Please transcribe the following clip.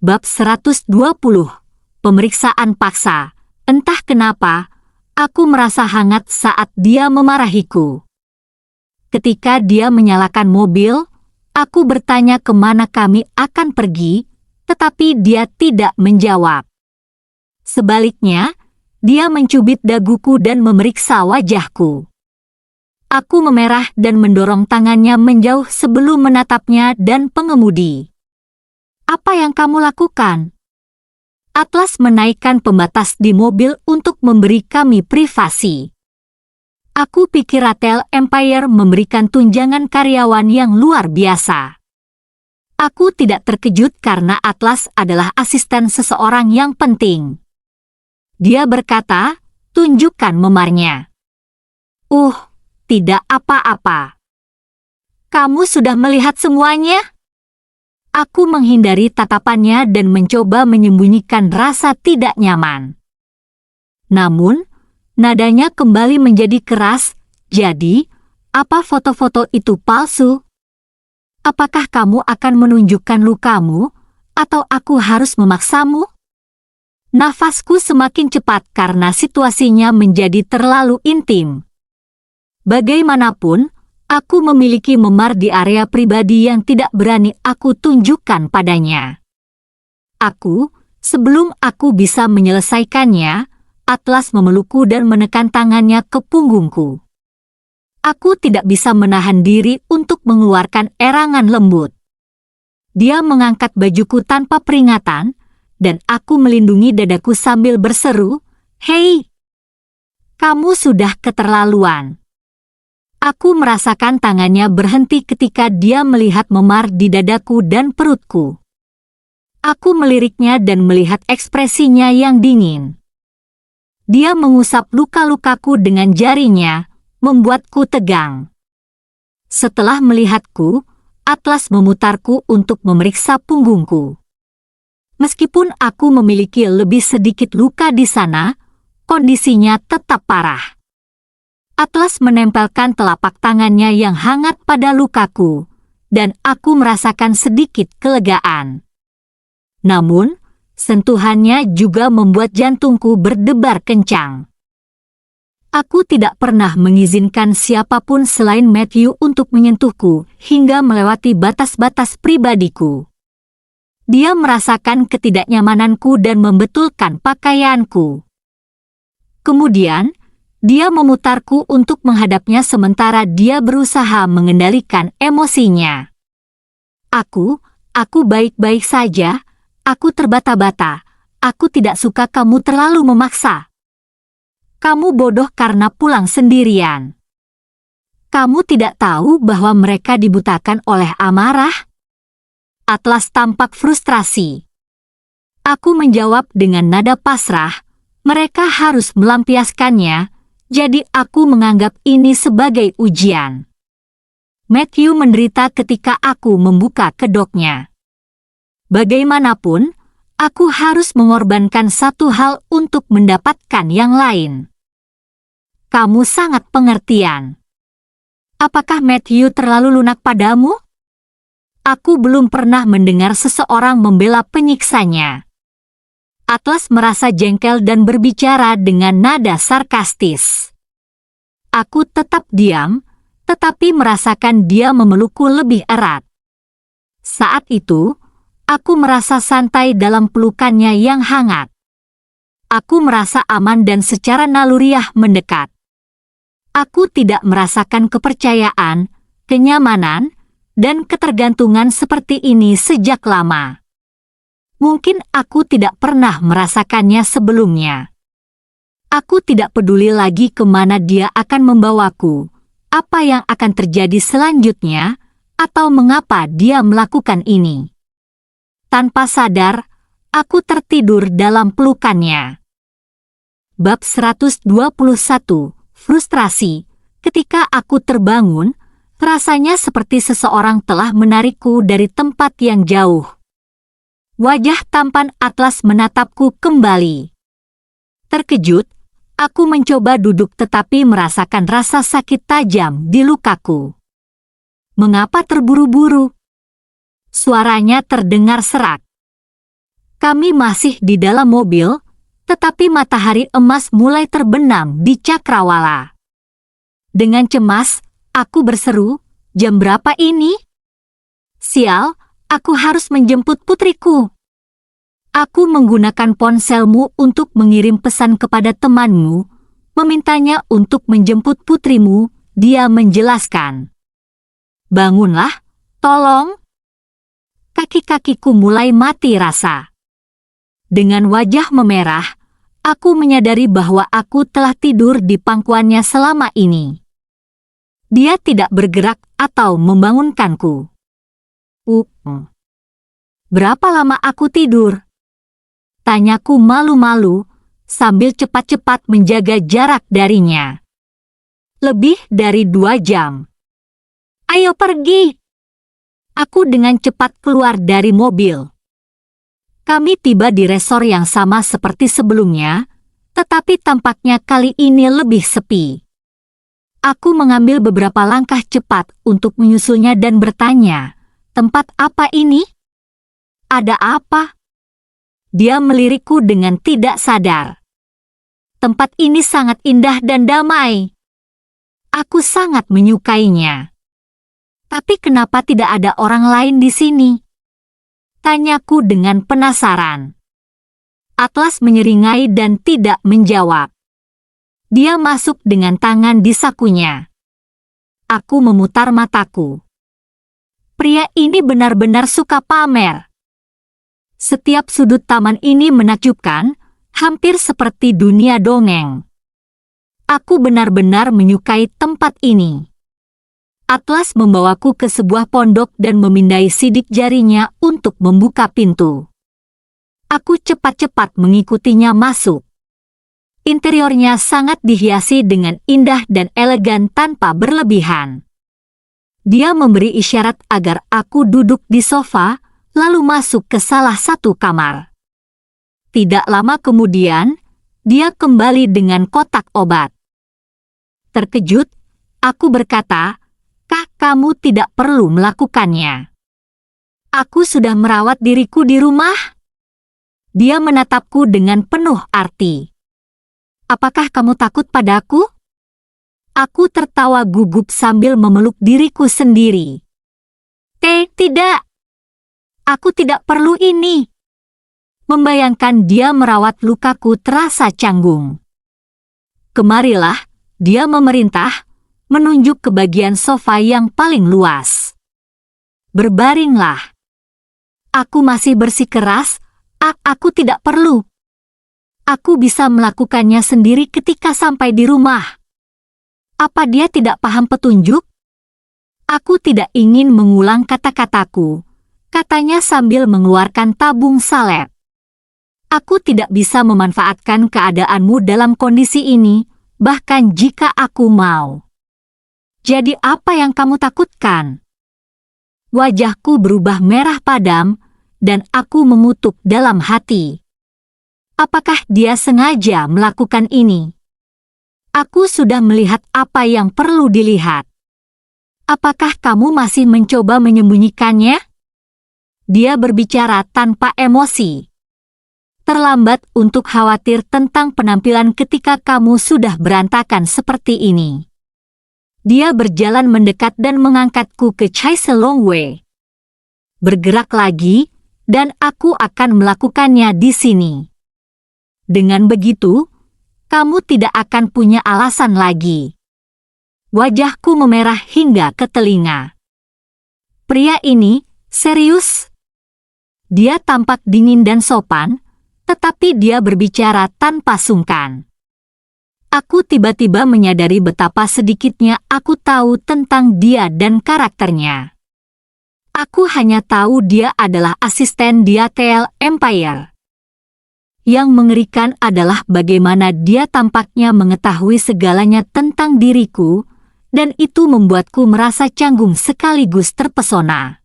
Bab 120. Pemeriksaan paksa. Entah kenapa, aku merasa hangat saat dia memarahiku. Ketika dia menyalakan mobil, aku bertanya kemana kami akan pergi, tetapi dia tidak menjawab. Sebaliknya, dia mencubit daguku dan memeriksa wajahku. Aku memerah dan mendorong tangannya menjauh sebelum menatapnya dan pengemudi. Apa yang kamu lakukan? Atlas menaikkan pembatas di mobil untuk memberi kami privasi. Aku pikir Retail Empire memberikan tunjangan karyawan yang luar biasa. Aku tidak terkejut karena Atlas adalah asisten seseorang yang penting. Dia berkata, tunjukkan memarnya. Tidak apa-apa. Kamu sudah melihat semuanya? Aku menghindari tatapannya dan mencoba menyembunyikan rasa tidak nyaman. Namun, nadanya kembali menjadi keras. Jadi, apa foto-foto itu palsu? Apakah kamu akan menunjukkan lukamu, atau aku harus memaksamu? Nafasku semakin cepat karena situasinya menjadi terlalu intim. Bagaimanapun, aku memiliki memar di area pribadi yang tidak berani aku tunjukkan padanya. Sebelum aku bisa menyelesaikannya, Atlas memelukku dan menekan tangannya ke punggungku. Aku tidak bisa menahan diri untuk mengeluarkan erangan lembut. Dia mengangkat bajuku tanpa peringatan, dan aku melindungi dadaku sambil berseru, "Hei, kamu sudah keterlaluan." Aku merasakan tangannya berhenti ketika dia melihat memar di dadaku dan perutku. Aku meliriknya dan melihat ekspresinya yang dingin. Dia mengusap luka-lukaku dengan jarinya, membuatku tegang. Setelah melihatku, Atlas memutarku untuk memeriksa punggungku. Meskipun aku memiliki lebih sedikit luka di sana, kondisinya tetap parah. Atlas menempelkan telapak tangannya yang hangat pada lukaku, dan aku merasakan sedikit kelegaan. Namun, sentuhannya juga membuat jantungku berdebar kencang. Aku tidak pernah mengizinkan siapapun selain Matthew untuk menyentuhku hingga melewati batas-batas pribadiku. Dia merasakan ketidaknyamananku dan membetulkan pakaianku. Kemudian, dia memutarku untuk menghadapnya sementara dia berusaha mengendalikan emosinya. Aku baik-baik saja, aku terbata-bata, aku tidak suka kamu terlalu memaksa. Kamu bodoh karena pulang sendirian. Kamu tidak tahu bahwa mereka dibutakan oleh amarah? Atlas tampak frustrasi. Aku menjawab dengan nada pasrah, mereka harus melampiaskannya. Jadi aku menganggap ini sebagai ujian. Matthew menderita ketika aku membuka kedoknya. Bagaimanapun, aku harus mengorbankan satu hal untuk mendapatkan yang lain. Kamu sangat pengertian. Apakah Matthew terlalu lunak padamu? Aku belum pernah mendengar seseorang membela penyiksanya. Atlas merasa jengkel dan berbicara dengan nada sarkastis. Aku tetap diam, tetapi merasakan dia memelukku lebih erat. Saat itu, aku merasa santai dalam pelukannya yang hangat. Aku merasa aman dan secara naluriah mendekat. Aku tidak merasakan kepercayaan, kenyamanan, dan ketergantungan seperti ini sejak lama. Mungkin aku tidak pernah merasakannya sebelumnya. Aku tidak peduli lagi kemana dia akan membawaku, apa yang akan terjadi selanjutnya, atau mengapa dia melakukan ini. Tanpa sadar, aku tertidur dalam pelukannya. Bab 121. Frustrasi. Ketika aku terbangun, rasanya seperti seseorang telah menarikku dari tempat yang jauh. Wajah tampan Atlas menatapku kembali. Terkejut, aku mencoba duduk tetapi merasakan rasa sakit tajam di lukaku. Mengapa terburu-buru? Suaranya terdengar serak. Kami masih di dalam mobil, tetapi matahari emas mulai terbenam di cakrawala. Dengan cemas, aku berseru, "Jam berapa ini? Sial, aku harus menjemput putriku." Aku menggunakan ponselmu untuk mengirim pesan kepada temanmu, memintanya untuk menjemput putrimu, dia menjelaskan. "Bangunlah, tolong." Kaki-kakiku mulai mati rasa. Dengan wajah memerah, aku menyadari bahwa aku telah tidur di pangkuannya selama ini. Dia tidak bergerak atau membangunkanku. Berapa lama aku tidur? Tanyaku malu-malu, sambil cepat-cepat menjaga jarak darinya. Lebih dari 2 jam. "Ayo pergi!" Aku dengan cepat keluar dari mobil. Kami tiba di resor yang sama seperti sebelumnya, tetapi tampaknya kali ini lebih sepi. Aku mengambil beberapa langkah cepat untuk menyusulnya dan bertanya, "Tempat apa ini? Ada apa?" Dia melirikku dengan tidak sadar. "Tempat ini sangat indah dan damai. Aku sangat menyukainya. Tapi kenapa tidak ada orang lain di sini?" Tanyaku dengan penasaran. Atlas menyeringai dan tidak menjawab. Dia masuk dengan tangan di sakunya. Aku memutar mataku. Pria ini benar-benar suka pamer. Setiap sudut taman ini menakjubkan, hampir seperti dunia dongeng. Aku benar-benar menyukai tempat ini. Atlas membawaku ke sebuah pondok dan memindai sidik jarinya untuk membuka pintu. Aku cepat-cepat mengikutinya masuk. Interiornya sangat dihiasi dengan indah dan elegan tanpa berlebihan. Dia memberi isyarat agar aku duduk di sofa, lalu masuk ke salah satu kamar. Tidak lama kemudian, dia kembali dengan kotak obat. Terkejut, aku berkata, "Kah, kamu tidak perlu melakukannya. Aku sudah merawat diriku di rumah." Dia menatapku dengan penuh arti. "Apakah kamu takut padaku?" Aku tertawa gugup sambil memeluk diriku sendiri. Tidak. Aku tidak perlu ini." Membayangkan dia merawat lukaku terasa canggung. "Kemarilah," dia memerintah, menunjuk ke bagian sofa yang paling luas. "Berbaringlah." Aku masih bersikeras, aku tidak perlu. Aku bisa melakukannya sendiri ketika sampai di rumah." Apa dia tidak paham petunjuk? Aku tidak ingin mengulang kata-kataku, katanya sambil mengeluarkan tabung salep. "Aku tidak bisa memanfaatkan keadaanmu dalam kondisi ini, bahkan jika aku mau. Jadi apa yang kamu takutkan?" Wajahku berubah merah padam, dan aku mengutuk dalam hati. Apakah dia sengaja melakukan ini? Aku sudah melihat apa yang perlu dilihat. Apakah kamu masih mencoba menyembunyikannya? Dia berbicara tanpa emosi. Terlambat untuk khawatir tentang penampilan ketika kamu sudah berantakan seperti ini. Dia berjalan mendekat dan mengangkatku ke Chaiselongwe. "Bergerak lagi, dan aku akan melakukannya di sini. Dengan begitu, kamu tidak akan punya alasan lagi." Wajahku memerah hingga ke telinga. Pria ini serius. Dia tampak dingin dan sopan, tetapi dia berbicara tanpa sungkan. Aku tiba-tiba menyadari betapa sedikitnya aku tahu tentang dia dan karakternya. Aku hanya tahu dia adalah asisten di ATL Empire. Yang mengerikan adalah bagaimana dia tampaknya mengetahui segalanya tentang diriku, dan itu membuatku merasa canggung sekaligus terpesona.